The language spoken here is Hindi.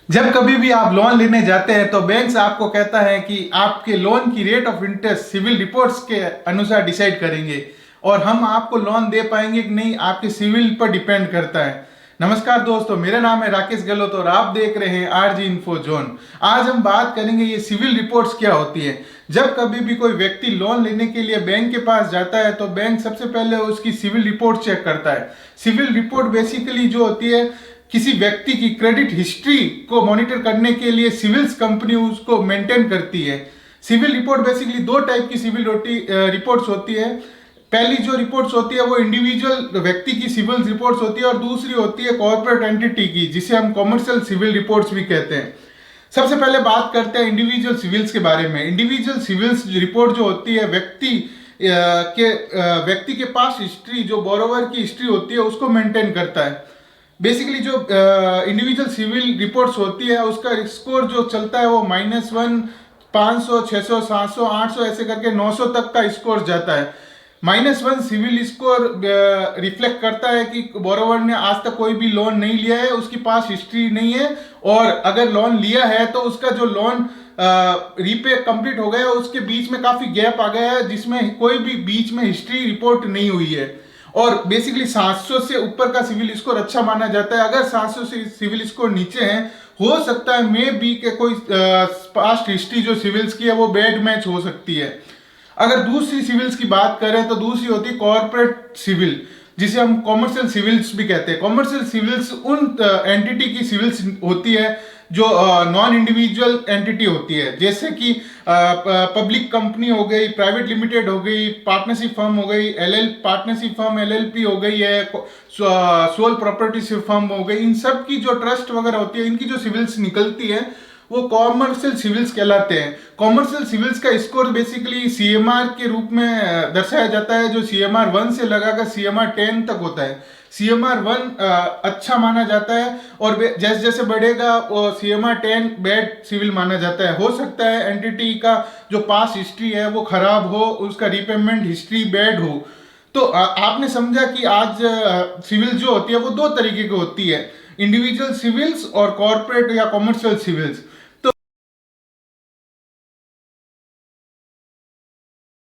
जब कभी भी आप लोन लेने जाते हैं तो बैंक से आपको कहता है कि आपके लोन की rate of interest CIBIL reports के अनुसार डिसाइड करेंगे और हम आपको लोन दे पाएंगे कि नहीं आपके सिविल पर डिपेंड करता है। नमस्कार दोस्तों, मेरा नाम है राकेश गहलोत और आप देख रहे हैं आरजी इन्फो जोन। आज हम बात करेंगे ये सिविल रिपोर्ट्स क्या होती है। जब कभी भी कोई व्यक्ति लोन लेने के लिए बैंक के पास जाता है तो बैंक सबसे पहले उसकी सिविल रिपोर्ट चेक करता है। सिविल रिपोर्ट बेसिकली जो होती है किसी व्यक्ति की क्रेडिट हिस्ट्री को मॉनिटर करने के लिए सिविल्स कंपनी उसको मेंटेन करती है। सिविल रिपोर्ट बेसिकली दो टाइप की सिविल रिपोर्ट्स होती है। पहली जो रिपोर्ट्स होती है वो इंडिविजुअल व्यक्ति की सिविल रिपोर्ट्स होती है और दूसरी होती है कॉर्पोरेट एंटिटी की, जिसे हम कॉमर्शियल सिविल रिपोर्ट्स भी कहते हैं। सबसे पहले बात करते हैं इंडिविजुअल सिविल्स के बारे में। इंडिविजुअल सिविल्स रिपोर्ट जो होती है व्यक्ति के पास हिस्ट्री, जो बोरोवर की हिस्ट्री होती है उसको मेंटेन करता है। बेसिकली जो इंडिविजुअल सिविल रिपोर्ट्स होती है उसका स्कोर जो चलता है वो -1, 500, 600, 700, 800 ऐसे करके 900 तक का स्कोर जाता है। -1 सिविल स्कोर रिफ्लेक्ट करता है कि बोरोवर ने आज तक कोई भी लोन नहीं लिया है, उसके पास हिस्ट्री नहीं है, और अगर लोन लिया है तो उसका जो लोन रीपे कंप्लीट हो गया उसके बीच में काफी गैप आ गया है जिसमें कोई भी बीच में हिस्ट्री रिपोर्ट नहीं हुई है। और बेसिकली 700 से ऊपर का सिविल स्कोर अच्छा माना जाता है। अगर 700 से सिविल स्कोर नीचे है, हो सकता है मे बी के कोई पास्ट हिस्ट्री जो सिविल्स की है वो बैड मैच हो सकती है। अगर दूसरी सिविल्स की बात करें तो दूसरी होती है कॉर्पोरेट सिविल, जिसे हम कॉमर्शियल सिविल्स भी कहते हैं। कॉमर्शियल सिविल्स उन एंटिटी की सिविल्स होती है जो नॉन इंडिविजुअल एंटिटी होती है, जैसे कि पब्लिक कंपनी हो गई, प्राइवेट लिमिटेड हो गई, पार्टनरशिप फर्म हो गई, एलएल पार्टनरशिप फर्म एलएलपी हो गई है, सोल प्रॉपर्टी फर्म हो गई। इन सब की जो ट्रस्ट वगैरह होती है, इनकी जो सिविल्स निकलती है वो कॉमर्शियल सिविल्स कहलाते हैं। कॉमर्शियल सिविल्स का स्कोर बेसिकली सीएमआर के रूप में दर्शाया जाता है, जो सीएमआर 1 से लगाकर सीएमआर 10 तक होता है। सीएमआर 1 अच्छा माना जाता है और जैसे जैसे बढ़ेगा वो सीएमआर 10 बैड सिविल माना जाता है। हो सकता है एंटिटी का जो पास हिस्ट्री है वो खराब हो, उसका रिपेमेंट हिस्ट्री बैड हो। तो आपने समझा कि आज सिविल जो होती है वो दो तरीके की होती है, इंडिविजुअल सिविल्स और कॉर्पोरेट या कॉमर्शियल सिविल्स।